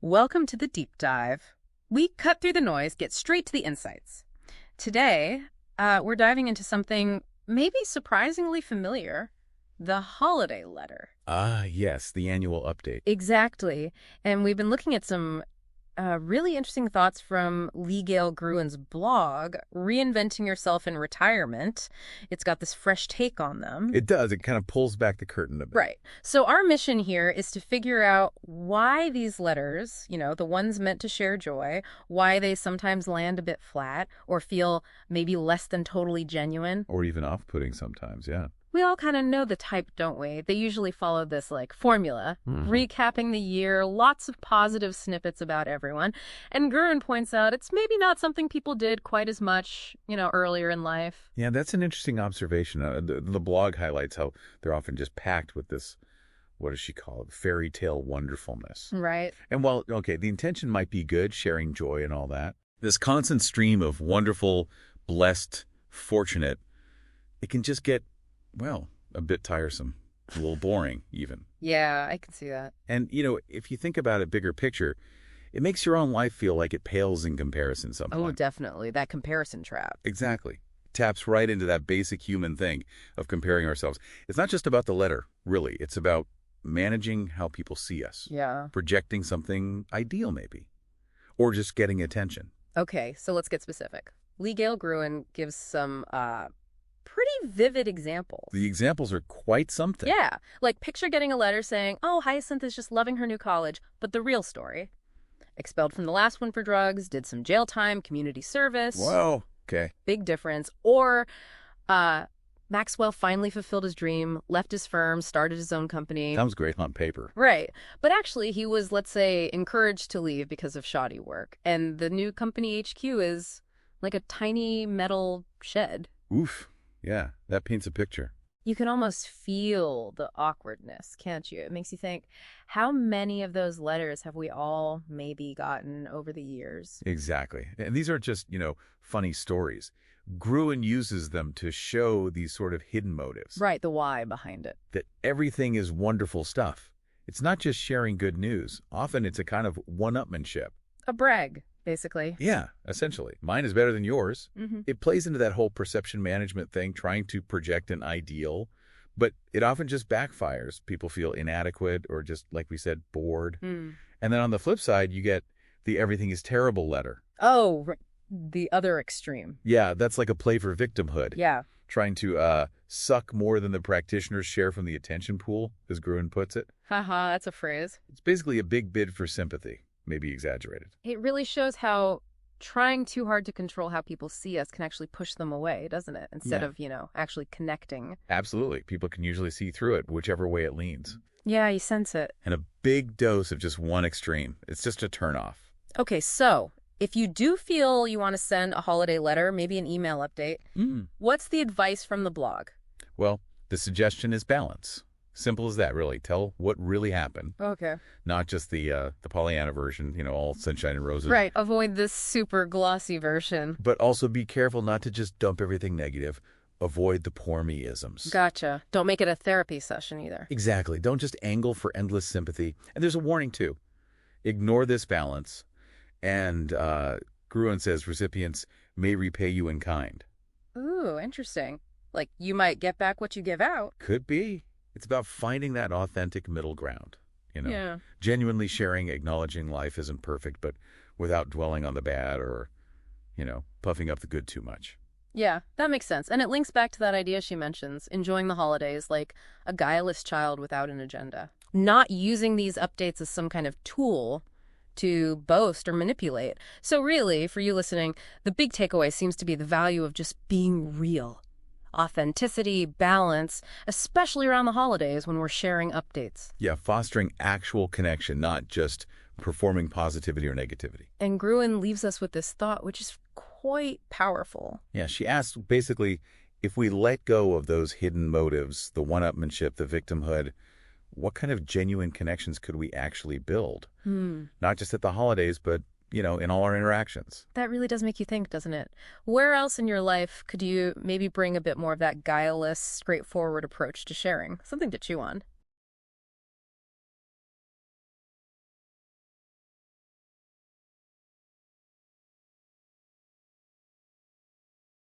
Welcome to the deep dive. We cut through the noise, get straight to the insights. Today, we're diving into something maybe surprisingly familiar, the holiday letter. Ah, yes, the annual update. Exactly. And we've been looking at some really interesting thoughts from Lee Gale Gruen's blog, Reinventing Yourself in Retirement. It's got this fresh take on them. It does. It kind of pulls back the curtain a bit. Right. So our mission here is to figure out why these letters, the ones meant to share joy, why they sometimes land a bit flat or feel maybe less than totally genuine. Or even off-putting sometimes, yeah. We all kind of know the type, don't we? They usually follow this formula, recapping the year, lots of positive snippets about everyone. And Gruen points out it's maybe not something people did quite as much, earlier in life. Yeah, that's an interesting observation. The blog highlights how they're often just packed with this, what does she call it, fairy tale wonderfulness. Right. And while, okay, the intention might be good, sharing joy and all that, this constant stream of wonderful, blessed, fortunate, it can just get, well, a bit tiresome, a little boring even. Yeah, I can see that. And, if you think about it bigger picture, it makes your own life feel like it pales in comparison sometimes. Oh, definitely. That comparison trap. Exactly. Taps right into that basic human thing of comparing ourselves. It's not just about the letter, really. It's about managing how people see us. Yeah. Projecting something ideal, maybe. Or just getting attention. Okay, so let's get specific. Lee Gale Gruen gives some pretty vivid examples. The examples are quite something. Yeah, like picture getting a letter saying, oh, Hyacinth is just loving her new college, but the real story. Expelled from the last one for drugs, did some jail time, community service. Whoa, okay. Big difference. Or Maxwell finally fulfilled his dream, left his firm, started his own company. Sounds great on paper. Right. But actually, he was, let's say, encouraged to leave because of shoddy work. And the new company HQ is like a tiny metal shed. Oof. Yeah, that paints a picture. You can almost feel the awkwardness, can't you? It makes you think, how many of those letters have we all maybe gotten over the years? Exactly. And these are just, funny stories. Gruen uses them to show these sort of hidden motives. Right, the why behind it. That everything is wonderful stuff. It's not just sharing good news. Often it's a kind of one-upmanship. A brag, basically. Yeah, essentially. Mine is better than yours. It plays into that whole perception management thing, trying to project an ideal, but it often just backfires. People feel inadequate or just, like we said, bored. And then on the flip side, you get the everything is terrible letter. Oh, the other extreme. Yeah, that's like a play for victimhood. Yeah. Trying to suck more than the practitioners share from the attention pool, as Gruen puts it. Haha, that's a phrase. It's basically a big bid for sympathy. Maybe exaggerated. It really shows how trying too hard to control how people see us can actually push them away, doesn't it? Instead of, actually connecting. Absolutely. People can usually see through it, whichever way it leans. Yeah, you sense it. And a big dose of just one extreme. It's just a turnoff. Okay, so if you do feel you want to send a holiday letter, maybe an email update, what's the advice from the blog? Well, the suggestion is balance. Simple as that, really. Tell what really happened. Okay. Not just the Pollyanna version, all sunshine and roses. Right. Avoid this super glossy version. But also be careful not to just dump everything negative. Avoid the poor me-isms. Gotcha. Don't make it a therapy session either. Exactly. Don't just angle for endless sympathy. And there's a warning, too. Ignore this balance. And Gruen says recipients may repay you in kind. Ooh, interesting. Like, you might get back what you give out. Could be. It's about finding that authentic middle ground, Yeah. Genuinely sharing, acknowledging life isn't perfect, but without dwelling on the bad or, puffing up the good too much. Yeah, that makes sense. And it links back to that idea she mentions, enjoying the holidays like a guileless child without an agenda. Not using these updates as some kind of tool to boast or manipulate. So really, for you listening, the big takeaway seems to be the value of just being real. Authenticity, balance, especially around the holidays when we're sharing updates. Yeah, fostering actual connection, not just performing positivity or negativity. And Gruen leaves us with this thought, which is quite powerful. Yeah, she asks basically, if we let go of those hidden motives, the one-upmanship, the victimhood, what kind of genuine connections could we actually build? Not just at the holidays, but in all our interactions. That really does make you think, doesn't it? Where else in your life could you maybe bring a bit more of that guileless, straightforward approach to sharing? Something to chew on.